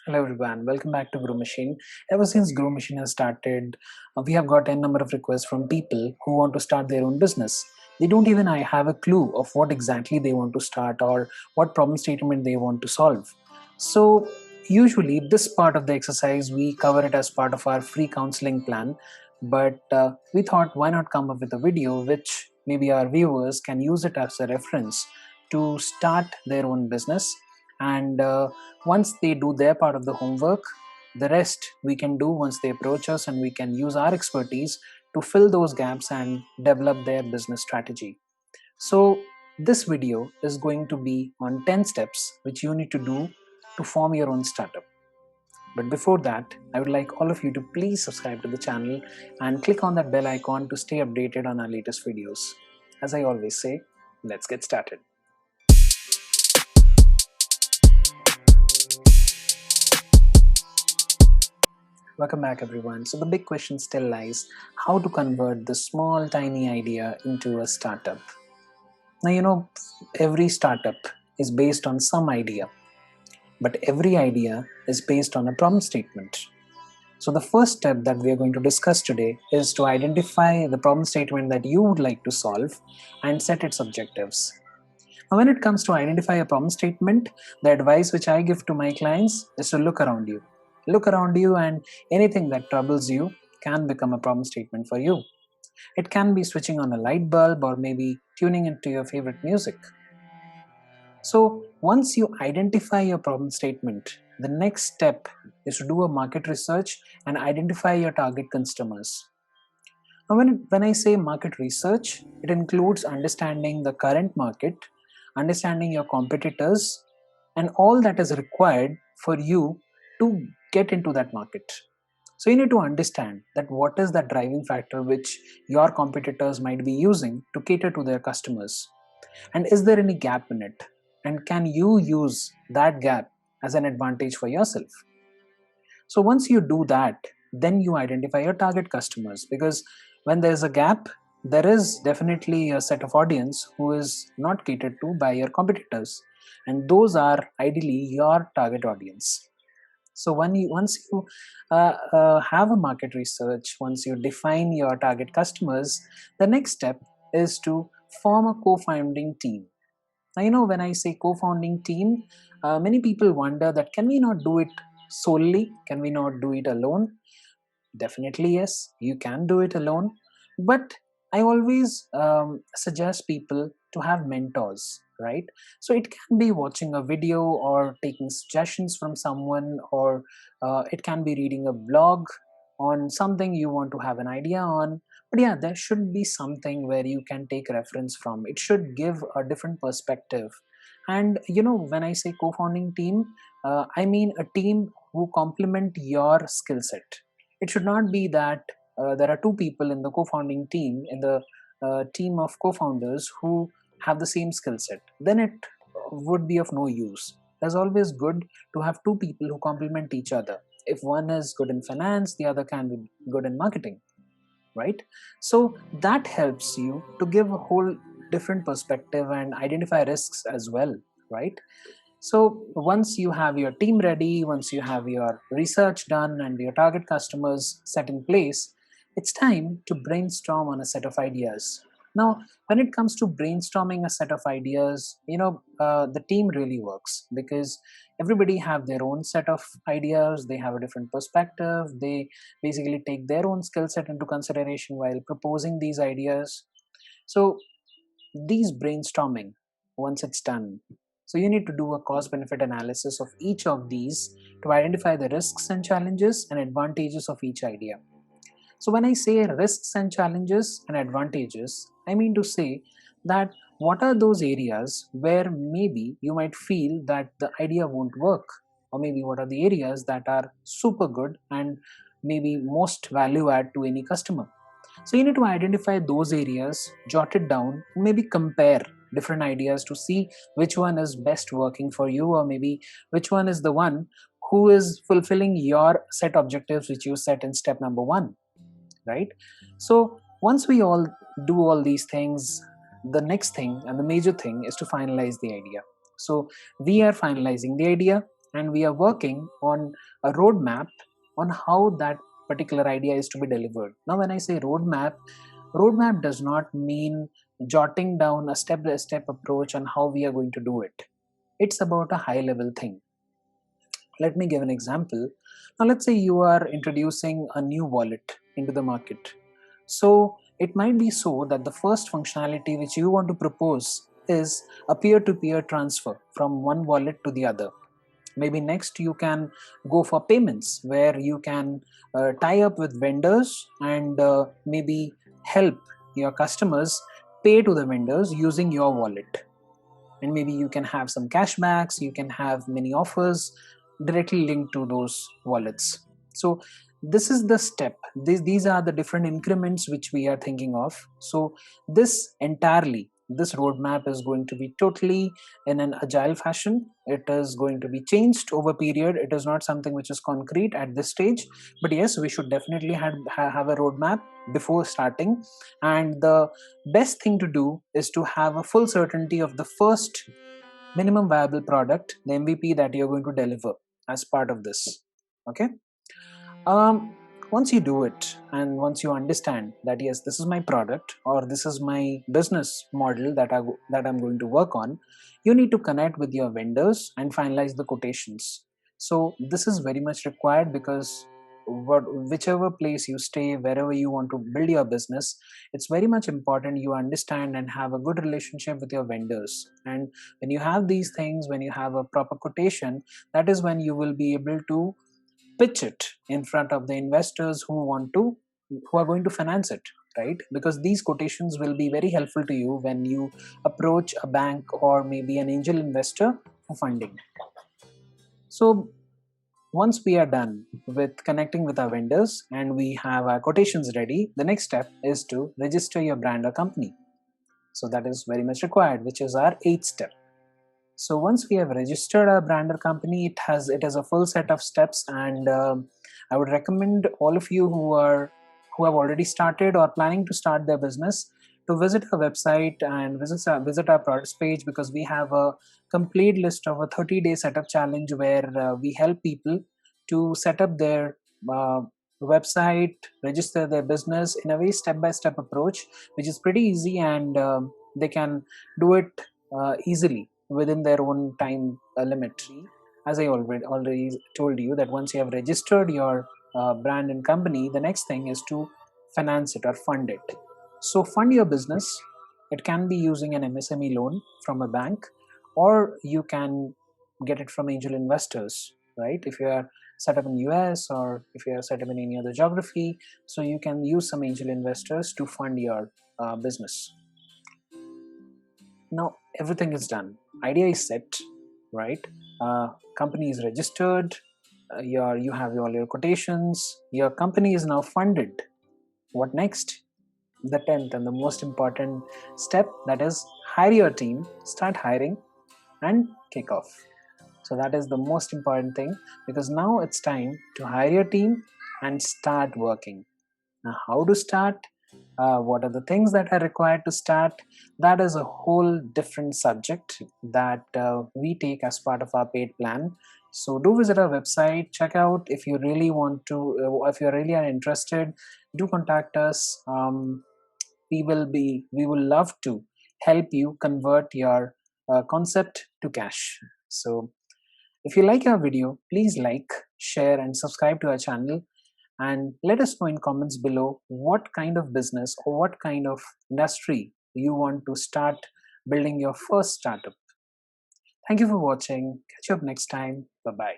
Hello everyone, welcome back to Grow Machine. Ever since Grow Machine has started, we have got a number of requests from people who want to start their own business. They don't even have a clue of what exactly they want to start or what problem statement they want to solve. So usually this part of the exercise we cover it as part of our free counseling plan, but we thought why not come up with a video which maybe our viewers can use it as a reference to start their own business and once they do their part of the homework, the rest we can do once they approach us, and we can use our expertise to fill those gaps and develop their business strategy. So this video is going to be on 10 steps which you need to do to form your own startup. But before that, I would like all of you to please subscribe to the channel and click on that bell icon to stay updated on our latest videos. As I always say, let's get started. Welcome back, everyone. So, the big question still lies how to convert this small, tiny idea into a startup. Now, every startup is based on some idea, but every idea is based on a problem statement. So, the first step that we are going to discuss today is to identify the problem statement that you would like to solve and set its objectives. Now, when it comes to identify a problem statement, the advice which I give to my clients is to look around you. Look around you, and anything that troubles you can become a problem statement for you. It can be switching on a light bulb or maybe tuning into your favorite music. So, once you identify your problem statement, the next step is to do a market research and identify your target customers. Now, when I say market research, it includes understanding the current market, understanding your competitors, and all that is required for you to get into that market. So you need to understand that what is the driving factor which your competitors might be using to cater to their customers, and is there any gap in it, and can you use that gap as an advantage for yourself. So once you do that, then you identify your target customers, because when there's a gap, there is definitely a set of audience who is not catered to by your competitors, and those are ideally your target audience. So once you have a market research, once you define your target customers, the next step is to form a co-founding team. Now, when I say co-founding team, many people wonder that can we not do it solely? Can we not do it alone? Definitely, yes, you can do it alone. But I always suggest people to have mentors, right? So it can be watching a video or taking suggestions from someone, or it can be reading a blog on something you want to have an idea on. But yeah, there should be something where you can take reference from. It should give a different perspective. And when I say co-founding team, I mean a team who complement your skill set. It should not be that there are two people in the co-founding team, in the team of co-founders who have the same skill set. Then it would be of no use. It's always good to have two people who complement each other. If one is good in finance, the other can be good in marketing, right? So that helps you to give a whole different perspective and identify risks as well, right? So once you have your team ready, once you have your research done and your target customers set in place, it's time to brainstorm on a set of ideas. Now, when it comes to brainstorming a set of ideas, the team really works because everybody have their own set of ideas. They have a different perspective. They basically take their own skill set into consideration while proposing these ideas. So these brainstorming, once it's done, so you need to do a cost benefit analysis of each of these to identify the risks and challenges and advantages of each idea. So when I say risks and challenges and advantages, I mean to say that what are those areas where maybe you might feel that the idea won't work, or maybe what are the areas that are super good and maybe most value add to any customer. So you need to identify those areas, jot it down, and maybe compare different ideas to see which one is best working for you, or maybe which one is the one who is fulfilling your set objectives which you set in step number 1, right? So once we all do all these things, the next thing and the major thing is to finalize the idea. So we are finalizing the idea. and we are working on a roadmap on how that particular idea is to be delivered. Now, when I say roadmap does not mean jotting down a step by step approach on how we are going to do it. It's about a high level thing. Let me give an example. Now, let's say you are introducing a new wallet into the market. So, it might be so that the first functionality which you want to propose is a peer to peer transfer from one wallet to the other. Maybe next you can go for payments where you can tie up with vendors and maybe help your customers pay to the vendors using your wallet, and maybe you can have some cashbacks, you can have many offers directly linked to those wallets. So this is the step, these are the different increments which we are thinking of. So this roadmap is going to be totally in an agile fashion. It is going to be changed over period. It is not something which is concrete at this stage, but yes, we should definitely have a roadmap before starting. And the best thing to do is to have a full certainty of the first minimum viable product, the MVP that you're going to deliver as part of this. Okay. um, Once you do it and once you understand that yes, this is my product or this is my business model that I'm going to work on, you need to connect with your vendors and finalize the quotations. So this is very much required because whichever place you stay, wherever you want to build your business, it's very much important you understand and have a good relationship with your vendors. And when you have these things, when you have a proper quotation, that is when you will be able to pitch it in front of the investors who are going to finance it, right? Because these quotations will be very helpful to you when you approach a bank or maybe an angel investor for funding. So once we are done with connecting with our vendors and we have our quotations ready, the next step is to register your brand or company. So that is very much required, which is our eighth step. So once we have registered our brand or company, it has a full set of steps, and I would recommend all of you who have already started or planning to start their business to visit our website and visit our products page, because we have a complete list of a 30-day setup challenge where we help people to set up their uh, website, register their business in a very step-by-step approach, which is pretty easy, and they can do it easily within their own time limit. As I already told you, that once you have registered your brand and company, the next thing is to finance it or fund it. So fund your business. It can be using an MSME loan from a bank, or you can get it from angel investors, right? If you are set up in US or if you are set up in any other geography, so you can use some angel investors to fund your business. Now everything is done, idea is set, right? Company is registered, you have all your quotations, your company is now funded. What next? The 10th and the most important step, that is hire your team, start hiring and kick off. So that is the most important thing, because now it's time to hire your team and start working. Now, how to start? What are the things that are required to start? That is a whole different subject that we take as part of our paid plan. So do visit our website, check out if you really want to, if you really are interested, do contact us. We will love to help you convert your concept to cash. So if you like our video, please like, share, and subscribe to our channel. And let us know in comments below what kind of business or what kind of industry you want to start building your first startup. Thank you for watching. Catch you up next time. Bye bye.